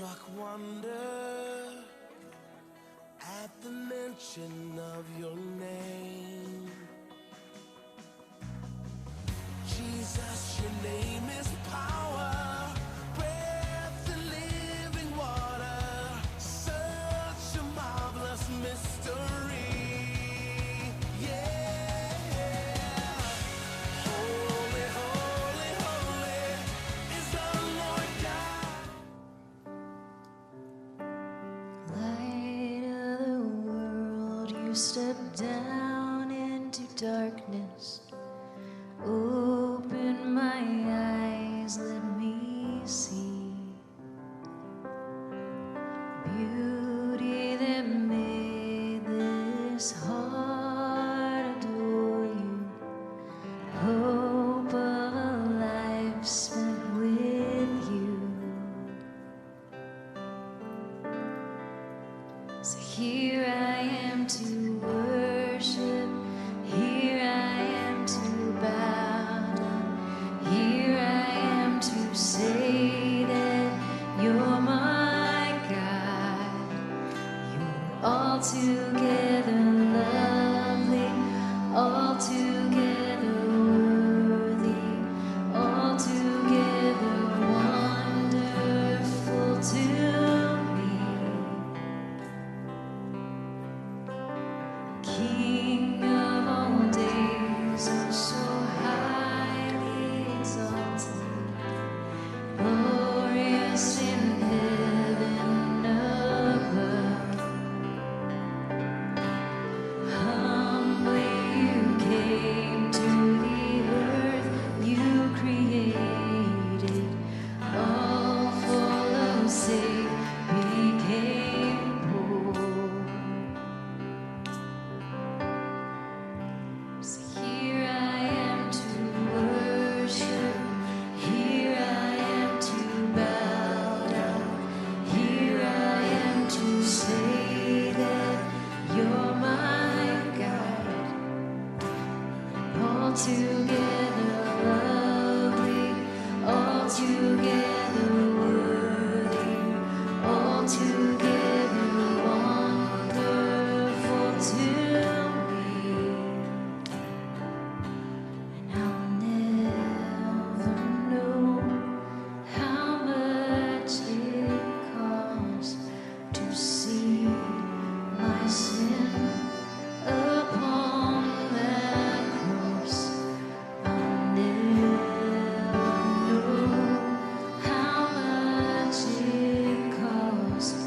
struck wonder at the mention of your name. Jesus, your name is power, breath and living water, such a marvelous mystery. Holy, holy, holy is the Lord God. Light of the world, you step down into darkness. Open my eyes, let me see beauty that made this heart adore you. Hope of a life spent with you. So here I am to worship. Here I am to bow down. Here I am to say that you're my God. You're altogether lovely, altogether worthy, altogether wonderful to me. King of all days, oh so highly exalted, glorious in heaven above. Humbly you came to the earth you created, all full of sin became poor. So here I am to worship, here I am to bow down, here I am to say that you're my God. Altogether lovely, altogether worthy, altogether wonderful to me. And I'll never know how much it costs to see my sin upon that cross. I'll never know how much it costs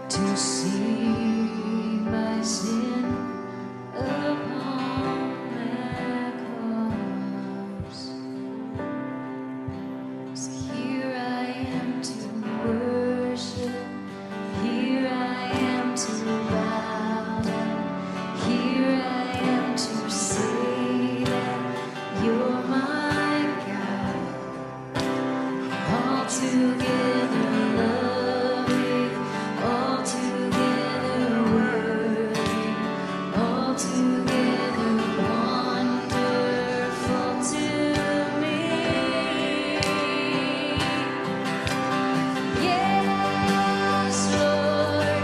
to see my sin upon that cross. So here I am to worship, here I am to bow down, here I am to say that you're my God. Altogether lovely, altogether worthy, altogether wonderful to me. Yes, Lord,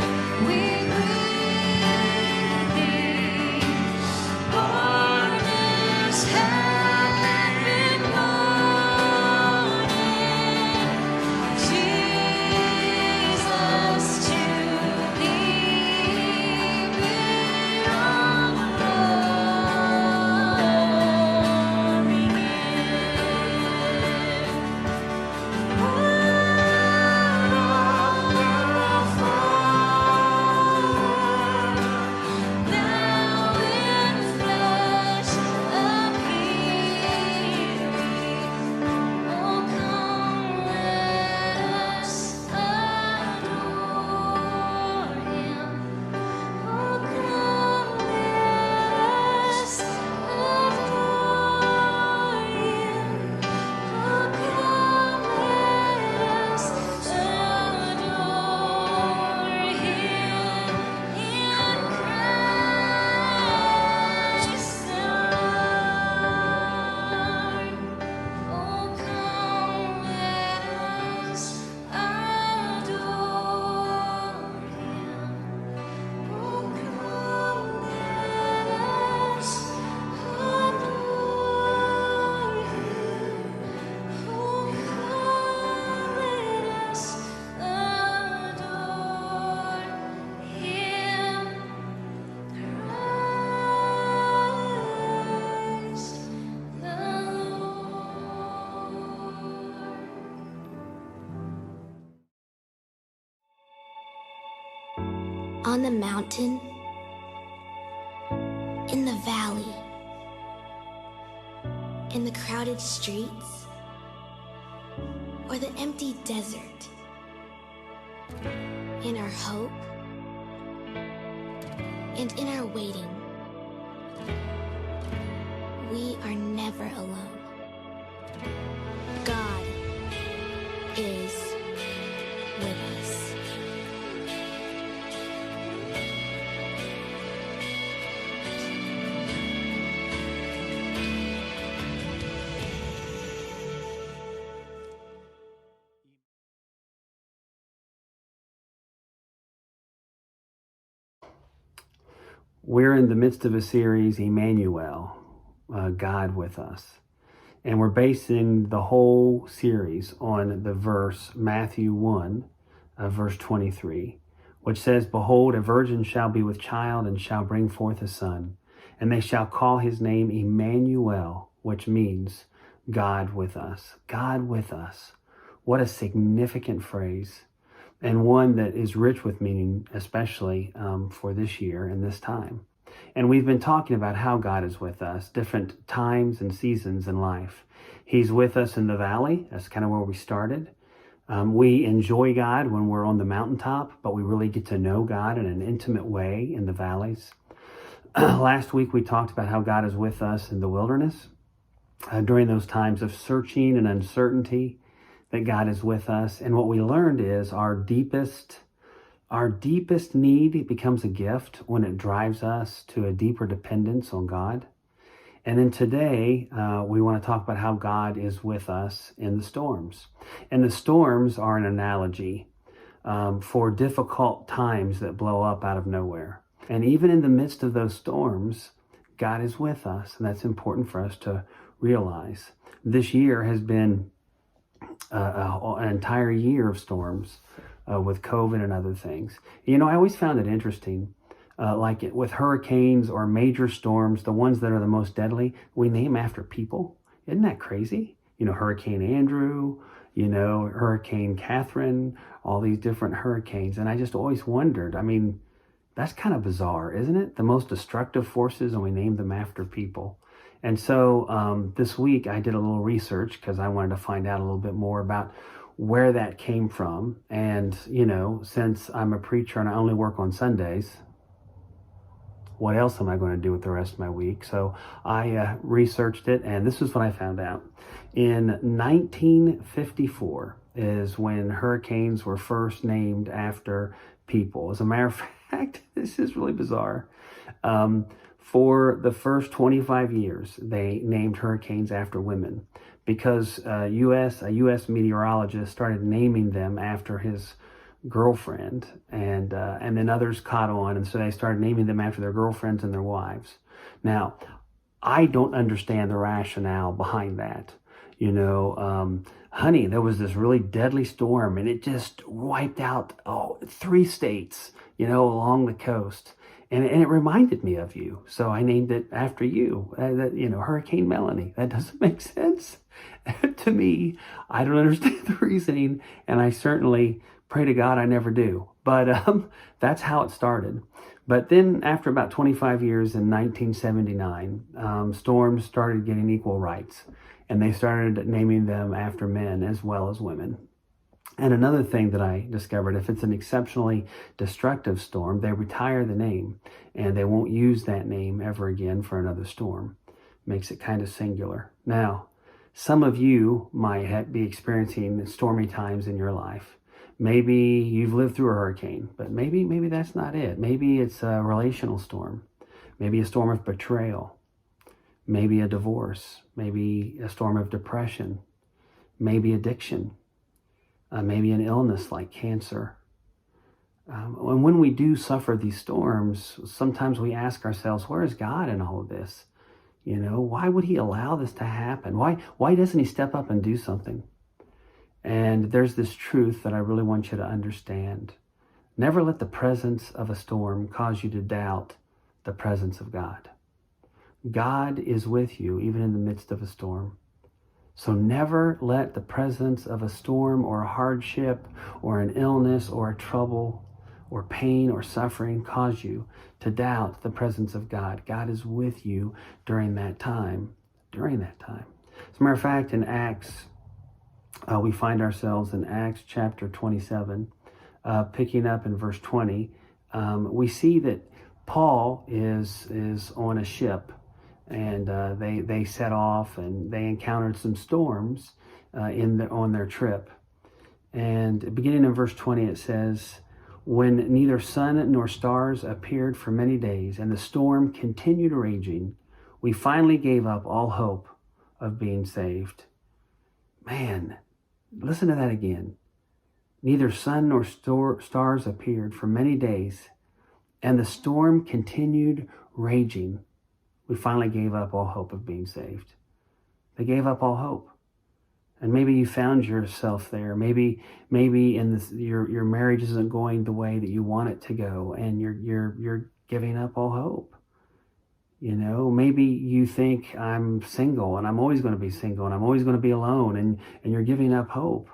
we breathe thee, born as heaven born. On the mountain, in the valley, in the crowded streets, or the empty desert, in our hope and in our waiting, we are never alone. God is with us. We're in the midst of a series, Emmanuel, God with us. And we're basing the whole series on the verse, Matthew 1, verse 23, which says, "Behold, a virgin shall be with child and shall bring forth a son, and they shall call his name Emmanuel," which means God with us. God with us. What a significant phrase, and one that is rich with meaning, especially for this year and this time. And we've been talking about how God is with us, different times and seasons in life. He's with us in the valley. That's kind of where we started. We enjoy God when we're on the mountaintop, but we really get to know God in an intimate way in the valleys. Last week, we talked about how God is with us in the wilderness during those times of searching and uncertainty, that God is with us. And what we learned is our deepest need becomes a gift when it drives us to a deeper dependence on God. And then today, we want to talk about how God is with us in the storms. And the storms are an analogy for difficult times that blow up out of nowhere. And even in the midst of those storms, God is with us. And that's important for us to realize. This year has been an entire year of storms with COVID and other things. You know, I always found it interesting, with hurricanes or major storms, the ones that are the most deadly, we name after people. Isn't that crazy? You know, Hurricane Andrew, Hurricane Catherine, all these different hurricanes. And I just always wondered, I mean, that's kind of bizarre, isn't it? The most destructive forces, and we name them after people. And so this week I did a little research because I wanted to find out a little bit more about where that came from. And, since I'm a preacher and I only work on Sundays, what else am I going to do with the rest of my week? So I researched it, and this is what I found out. In 1954 is when hurricanes were first named after people. As a matter of fact, this is really bizarre. For the first 25 years, they named hurricanes after women because a U.S. meteorologist started naming them after his girlfriend, and then others caught on, and so they started naming them after their girlfriends and their wives. Now, I don't understand the rationale behind that. Honey, there was this really deadly storm, and it just wiped out 3 states, along the coast. And it reminded me of you. So I named it after you, Hurricane Melanie. That doesn't make sense to me. I don't understand the reasoning, and I certainly pray to God I never do. But that's how it started. But then after about 25 years in 1979, storms started getting equal rights, and they started naming them after men as well as women. And another thing that I discovered, if it's an exceptionally destructive storm, they retire the name and they won't use that name ever again for another storm. Makes it kind of singular. Now, some of you might be experiencing stormy times in your life. Maybe you've lived through a hurricane, but maybe that's not it. Maybe it's a relational storm. Maybe a storm of betrayal. Maybe a divorce. Maybe a storm of depression. Maybe addiction. Maybe an illness like cancer. And when we do suffer these storms, sometimes we ask ourselves, where is God in all of this? Why would he allow this to happen? Why doesn't he step up and do something? And there's this truth that I really want you to understand. Never let the presence of a storm cause you to doubt the presence of God. God is with you even in the midst of a storm. So never let the presence of a storm or a hardship or an illness or a trouble or pain or suffering cause you to doubt the presence of God. God is with you during that time. During that time. As a matter of fact, in Acts, we find ourselves in Acts chapter 27, picking up in verse 20. We see that Paul is on a ship, and they set off, and they encountered some storms on their trip. And beginning in verse 20, it says, "When neither sun nor stars appeared for many days, and the storm continued raging, we finally gave up all hope of being saved." Man, listen to that again. Neither sun nor stars appeared for many days, and the storm continued raging. We finally gave up all hope of being saved. They gave up all hope. And maybe you found yourself there. Maybe in this, your marriage isn't going the way that you want it to go, and you're giving up all hope. You know, maybe you think, I'm single and I'm always going to be single and I'm always going to be alone, and you're giving up hope.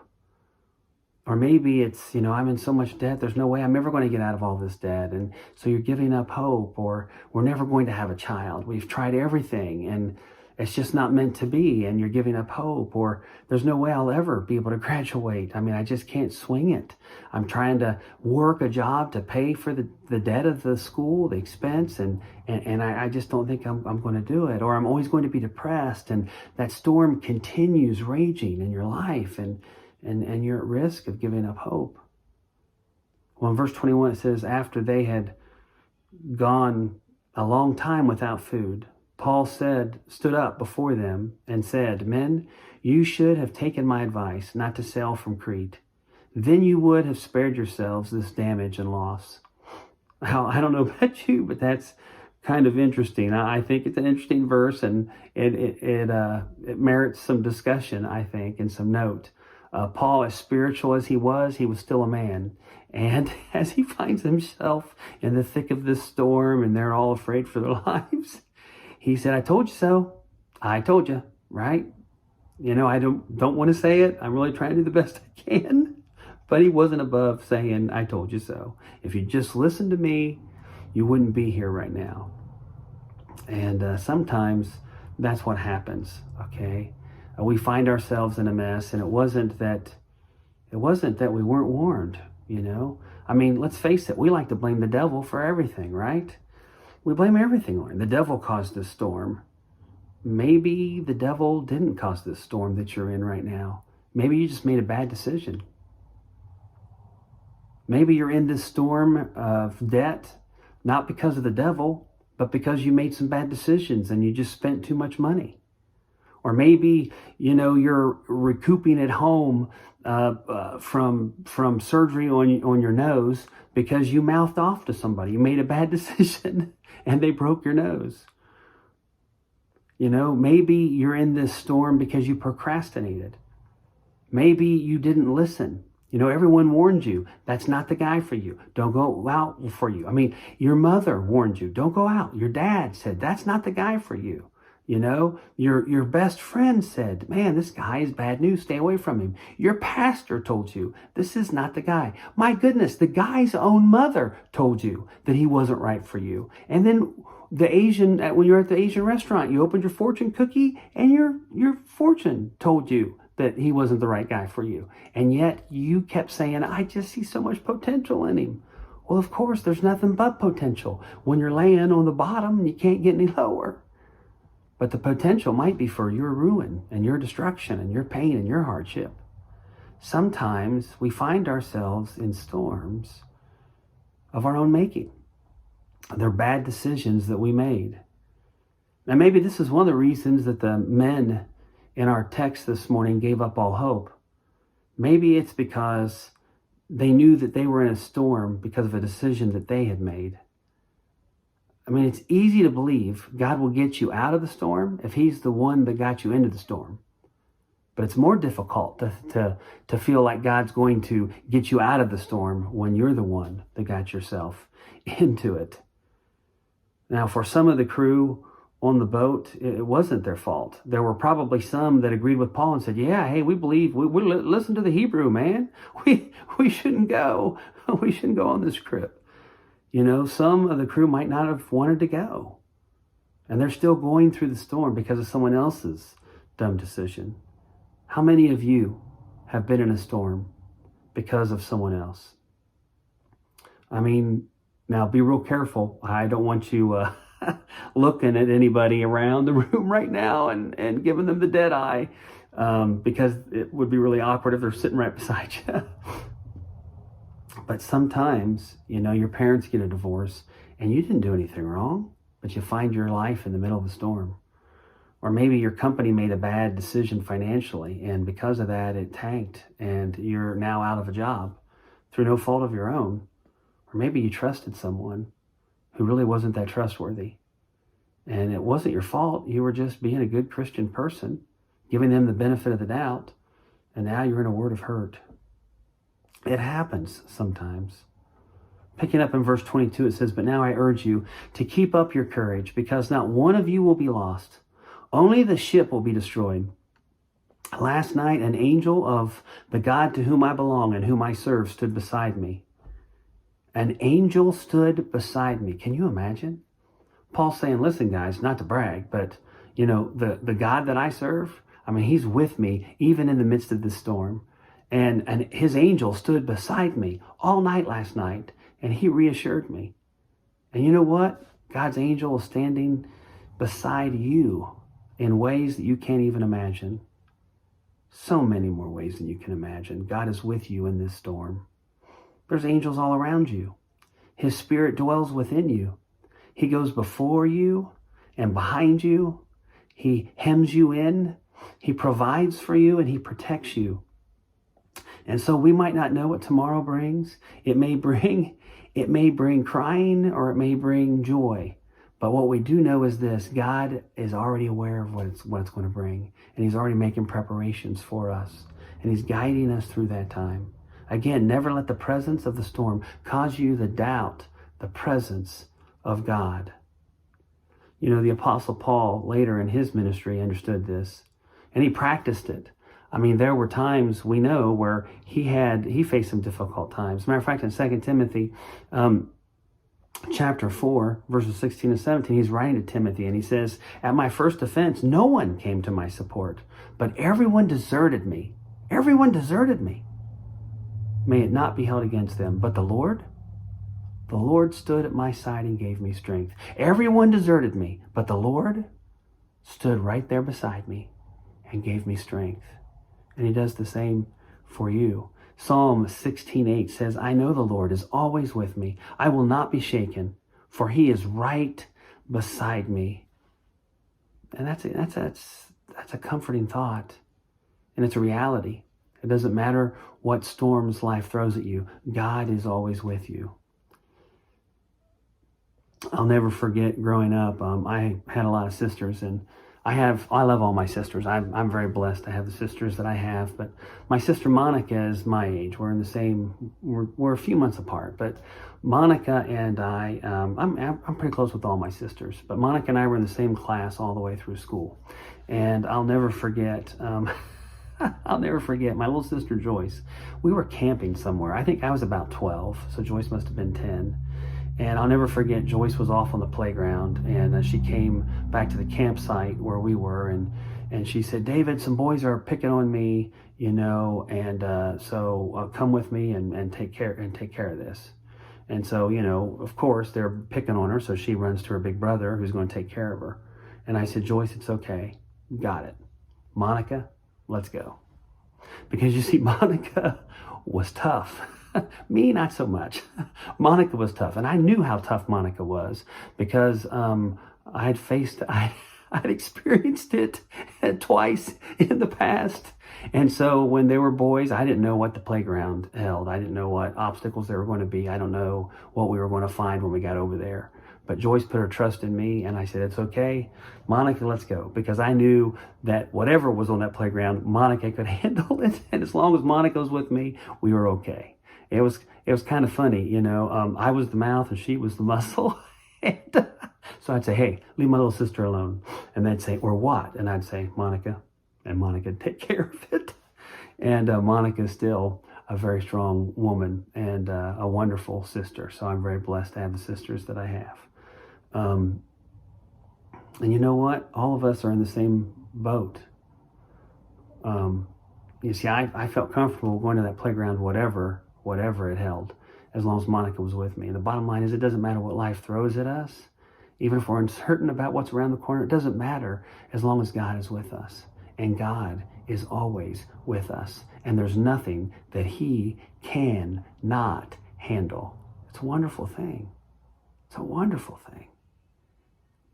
Or maybe it's, I'm in so much debt, there's no way I'm ever going to get out of all this debt. And so you're giving up hope. Or we're never going to have a child. We've tried everything and it's just not meant to be, and you're giving up hope. Or there's no way I'll ever be able to graduate. I just can't swing it. I'm trying to work a job to pay for the debt of the school, the expense, and I just don't think I'm going to do it. Or I'm always going to be depressed, and that storm continues raging in your life, and you're at risk of giving up hope. Well, in verse 21, it says, after they had gone a long time without food, Paul stood up before them and said, "Men, you should have taken my advice not to sail from Crete. Then you would have spared yourselves this damage and loss." Now, I don't know about you, but that's kind of interesting. I think it's an interesting verse, and it merits some discussion, I think, and some note. Paul, as spiritual as he was still a man. And as he finds himself in the thick of this storm and they're all afraid for their lives, he said, "I told you so. I told you," right? I don't want to say it. I'm really trying to do the best I can. But he wasn't above saying, "I told you so. If you just listened to me, you wouldn't be here right now." And sometimes that's what happens, okay? We find ourselves in a mess, and it wasn't that we weren't warned, let's face it, we like to blame the devil for everything, right? We blame everything on him. The devil caused this storm. Maybe the devil didn't cause this storm that you're in right now. Maybe you just made a bad decision. Maybe you're in this storm of debt, not because of the devil, but because you made some bad decisions and you just spent too much money. Or maybe, you're recouping at home from surgery on your nose because you mouthed off to somebody. You made a bad decision and they broke your nose. Maybe you're in this storm because you procrastinated. Maybe you didn't listen. Everyone warned you, that's not the guy for you. Don't go out for you. Your mother warned you, don't go out. Your dad said, that's not the guy for you. Your best friend said, man, this guy is bad news. Stay away from him. Your pastor told you, this is not the guy. My goodness, the guy's own mother told you that he wasn't right for you. And then when you're at the Asian restaurant, you opened your fortune cookie and your fortune told you that he wasn't the right guy for you. And yet you kept saying, I just see so much potential in him. Well, of course, there's nothing but potential when you're laying on the bottom and you can't get any lower. But the potential might be for your ruin and your destruction and your pain and your hardship. Sometimes we find ourselves in storms of our own making. They're bad decisions that we made. Now, maybe this is one of the reasons that the men in our text this morning gave up all hope. Maybe it's because they knew that they were in a storm because of a decision that they had made. It's easy to believe God will get you out of the storm if he's the one that got you into the storm. But it's more difficult to feel like God's going to get you out of the storm when you're the one that got yourself into it. Now, for some of the crew on the boat, it wasn't their fault. There were probably some that agreed with Paul and said, yeah, hey, we believe, we listen to the Hebrew, man. We shouldn't go. We shouldn't go on this trip. You know, some of the crew might not have wanted to go. And they're still going through the storm because of someone else's dumb decision. How many of you have been in a storm because of someone else? I mean, now be real careful. I don't want you looking at anybody around the room right now and giving them the dead eye, because it would be really awkward if they're sitting right beside you. But sometimes, you know, your parents get a divorce and you didn't do anything wrong, but you find your life in the middle of a storm. Or maybe your company made a bad decision financially, and because of that, it tanked, and you're now out of a job through no fault of your own. Or maybe you trusted someone who really wasn't that trustworthy, and it wasn't your fault. You were just being a good Christian person, giving them the benefit of the doubt, and now you're in a word of hurt. It happens sometimes. Picking up in verse 22, it says, "But now I urge you to keep up your courage, because not one of you will be lost. Only the ship will be destroyed. Last night, an angel of the God to whom I belong and whom I serve stood beside me." An angel stood beside me. Can you imagine? Paul's saying, listen, guys, not to brag, but, you know, the God that I serve, I mean, he's with me even in the midst of this storm. And his angel stood beside me all night last night, and he reassured me. And you know what? God's angel is standing beside you in ways that you can't even imagine. So many more ways than you can imagine. God is with you in this storm. There's angels all around you. His Spirit dwells within you. He goes before you and behind you. He hems you in. He provides for you, and he protects you. And so we might not know what tomorrow brings. It may bring crying, or it may bring joy. But what we do know is this: God is already aware of what it's going to bring. And he's already making preparations for us. And he's guiding us through that time. Again, never let the presence of the storm cause you to doubt the presence of God. You know, the Apostle Paul later in his ministry understood this, and he practiced it. I mean, there were times, we know, where he faced some difficult times. As a matter of fact, in 2 Timothy chapter 4, verses 16 and 17, he's writing to Timothy, and he says, "At my first offense, no one came to my support, but everyone deserted me." Everyone deserted me. "May it not be held against them, but the Lord stood at my side and gave me strength." Everyone deserted me, but the Lord stood right there beside me and gave me strength. And he does the same for you. Psalm 16:8 says, "I know the Lord is always with me. I will not be shaken, for he is right beside me." And that's a comforting thought. And it's a reality. It doesn't matter what storms life throws at you. God is always with you. I'll never forget growing up. I had a lot of sisters, and I love all my sisters. I'm very blessed to have the sisters that I have. But my sister Monica is my age. We're a few months apart. But Monica and I'm pretty close with all my sisters. But Monica and I were in the same class all the way through school. And I'll never forget. I'll never forget my little sister Joyce. We were camping somewhere. I think I was about 12, so Joyce must have been 10. And I'll never forget, Joyce was off on the playground, and she came back to the campsite where we were, and she said, "David, some boys are picking on me, you know, and so come with me and take care of this." And so, you know, of course, they're picking on her, so she runs to her big brother, who's going to take care of her. And I said, "Joyce, it's okay. Got it. Monica, let's go." Because you see, Monica was tough. Me, not so much. Monica was tough. And I knew how tough Monica was because I'd experienced it twice in the past. And so when there were boys, I didn't know what the playground held. I didn't know what obstacles there were going to be. I don't know what we were going to find when we got over there. But Joyce put her trust in me, and I said, "It's okay. Monica, let's go." Because I knew that whatever was on that playground, Monica could handle it. And as long as Monica was with me, we were okay. It was kind of funny, you know. I was the mouth and she was the muscle. And so I'd say, hey, leave my little sister alone. And they'd say, or what? And I'd say, Monica. And Monica'd take care of it. And Monica's still a very strong woman and a wonderful sister. So I'm very blessed to have the sisters that I have. And you know what? All of us are in the same boat. You see, I felt comfortable going to that playground, whatever it held, as long as Monica was with me. And the bottom line is, it doesn't matter what life throws at us. Even if we're uncertain about what's around the corner, it doesn't matter as long as God is with us. And God is always with us. And there's nothing that he cannot handle. It's a wonderful thing. It's a wonderful thing.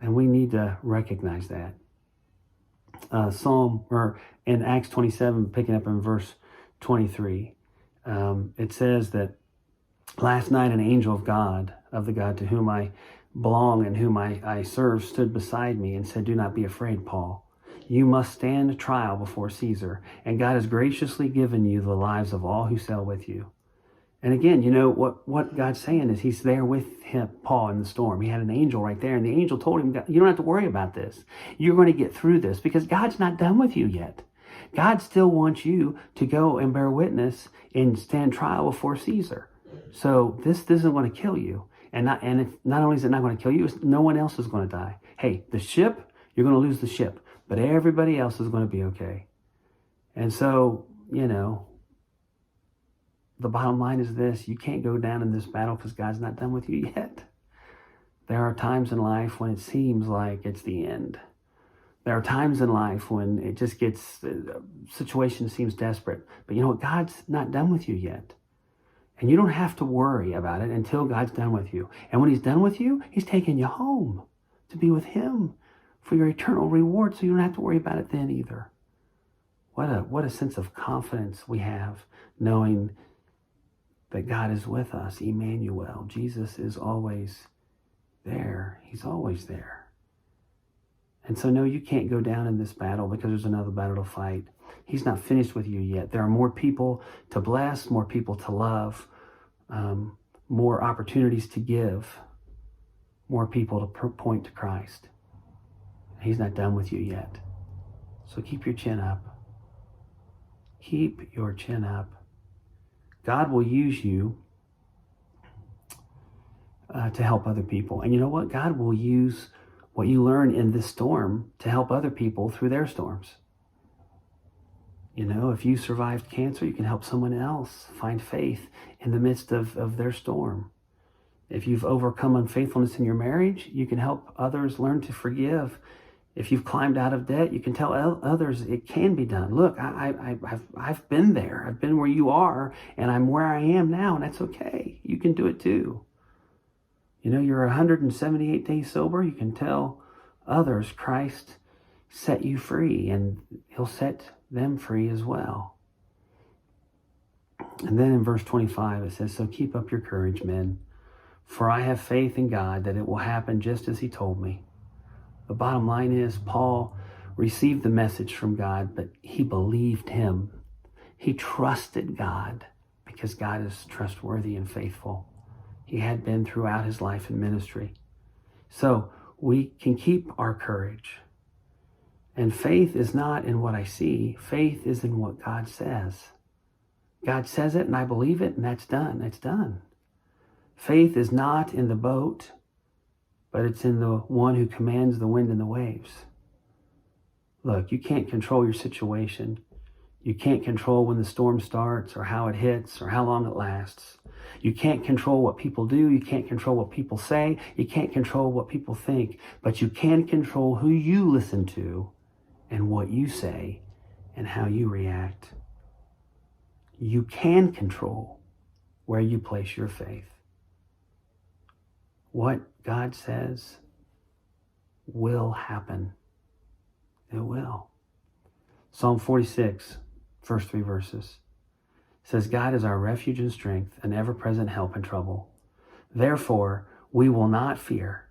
And we need to recognize that. In Acts 27, picking up in verse 23, it says that last night an angel of the God to whom I belong and whom I serve, stood beside me and said, do not be afraid, Paul. You must stand trial before Caesar, and God has graciously given you the lives of all who sail with you. And again, you know, what God's saying is he's there with him, Paul, in the storm. He had an angel right there, and the angel told him, you don't have to worry about this. You're going to get through this because God's not done with you yet. God still wants you to go and bear witness and stand trial before Caesar. So this isn't going to kill you. And not only is it not going to kill you, no one else is going to die. Hey, the ship, you're going to lose the ship, but everybody else is going to be okay. And so, you know, the bottom line is this: you can't go down in this battle because God's not done with you yet. There are times in life when it seems like it's the end. There are times in life when it just gets, the situation seems desperate. But you know what? God's not done with you yet. And you don't have to worry about it until God's done with you. And when he's done with you, he's taking you home to be with him for your eternal reward. So you don't have to worry about it then either. What a sense of confidence we have knowing that God is with us. Emmanuel. Jesus is always there. He's always there. And so no, you can't go down in this battle because there's another battle to fight. He's not finished with you yet. There are more people to bless, more people to love, more opportunities to give, more people to point to Christ. He's not done with you yet. So keep your chin up. Keep your chin up. God will use you to help other people. And you know what? God will use what you learn in this storm to help other people through their storms. You know, if you survived cancer, you can help someone else find faith in the midst of their storm. If you've overcome unfaithfulness in your marriage, you can help others learn to forgive. If you've climbed out of debt, you can tell others it can be done. Look, I've been there. I've been where you are, and I'm where I am now, and that's okay. You can do it too. You know, you're 178 days sober. You can tell others Christ set you free, and he'll set them free as well. And then in verse 25, it says, so keep up your courage, men, for I have faith in God that it will happen just as he told me. The bottom line is Paul received the message from God, but he believed him. He trusted God because God is trustworthy and faithful. He had been throughout his life and ministry. So we can keep our courage. And faith is not in what I see. Faith is in what God says. God says it and I believe it, and that's done. It's done. Faith is not in the boat, but it's in the one who commands the wind and the waves. Look, you can't control your situation. You can't control when the storm starts or how it hits or how long it lasts. You can't control what people do. You can't control what people say. You can't control what people think. But you can control who you listen to and what you say and how you react. You can control where you place your faith. What God says will happen. It will. Psalm 46, first 3 verses, says, God is our refuge and strength, an ever-present help in trouble. Therefore, we will not fear.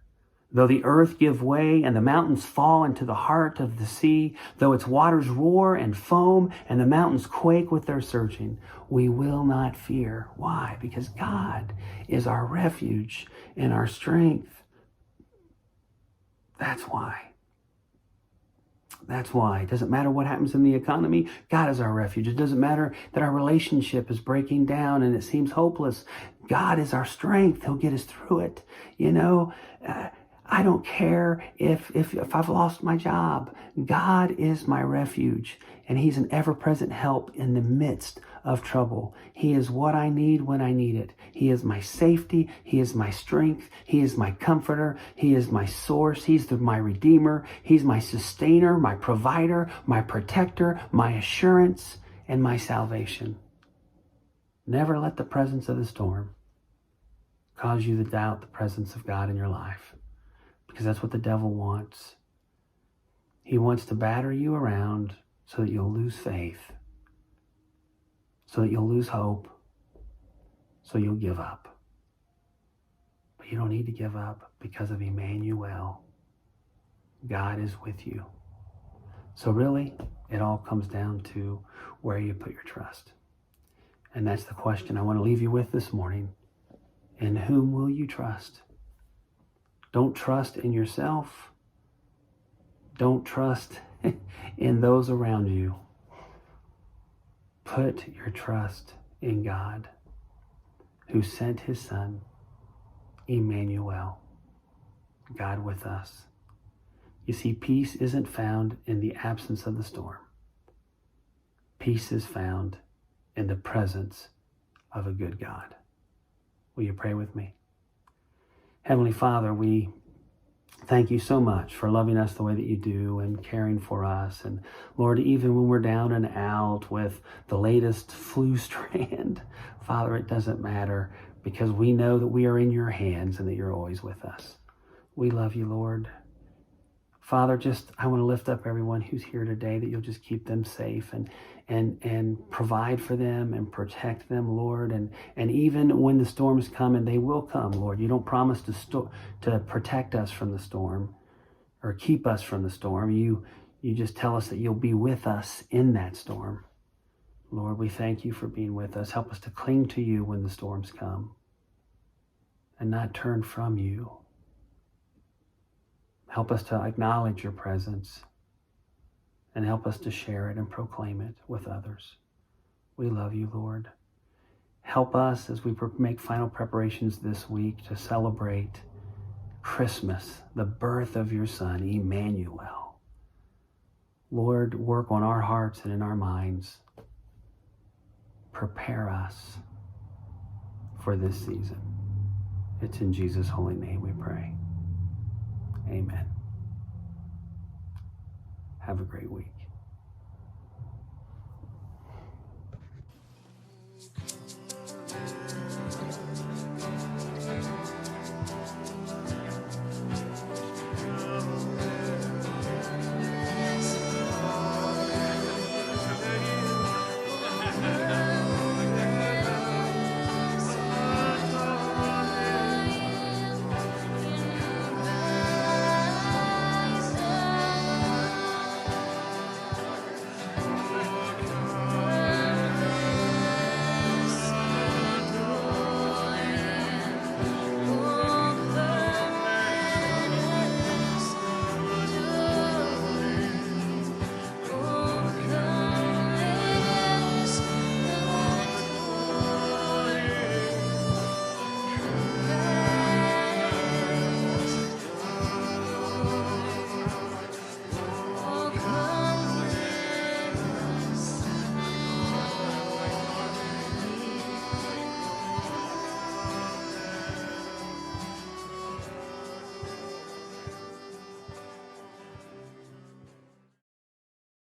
Though the earth give way and the mountains fall into the heart of the sea, though its waters roar and foam and the mountains quake with their surging, we will not fear. Why? Because God is our refuge and our strength. That's why. That's why. It doesn't matter what happens in the economy. God is our refuge. It doesn't matter that our relationship is breaking down and it seems hopeless. God is our strength. He'll get us through it. You know, I don't care if I've lost my job. God is my refuge, and He's an ever-present help in the midst of trouble. He is what I need when I need it. He is my safety. He is my strength. He is my comforter. He is my source. He's my redeemer. He's my sustainer, my provider, my protector, my assurance, and my salvation. Never let the presence of the storm cause you to doubt the presence of God in your life, because that's what the devil wants. He wants to batter you around so that you'll lose faith, so that you'll lose hope, so you'll give up. But you don't need to give up because of Emmanuel. God is with you. So really, it all comes down to where you put your trust. And that's the question I want to leave you with this morning. In whom will you trust? Don't trust in yourself. Don't trust in those around you. Put your trust in God, who sent His Son, Emmanuel, God with us. You see, peace isn't found in the absence of the storm. Peace is found in the presence of a good God. Will you pray with me? Heavenly Father, we thank you so much for loving us the way that you do and caring for us. And Lord, even when we're down and out with the latest flu strand, Father, it doesn't matter, because we know that we are in your hands and that you're always with us. We love you, Lord. Father, I want to lift up everyone who's here today, that you'll just keep them safe and provide for them and protect them, Lord. And even when the storms come, and they will come, Lord, you don't promise to protect us from the storm or keep us from the storm. You just tell us that you'll be with us in that storm. Lord, we thank you for being with us. Help us to cling to you when the storms come and not turn from you. Help us to acknowledge your presence and help us to share it and proclaim it with others. We love you, Lord. Help us as we make final preparations this week to celebrate Christmas, the birth of your Son, Emmanuel. Lord, work on our hearts and in our minds. Prepare us for this season. It's in Jesus' holy name we pray. Amen. Have a great week.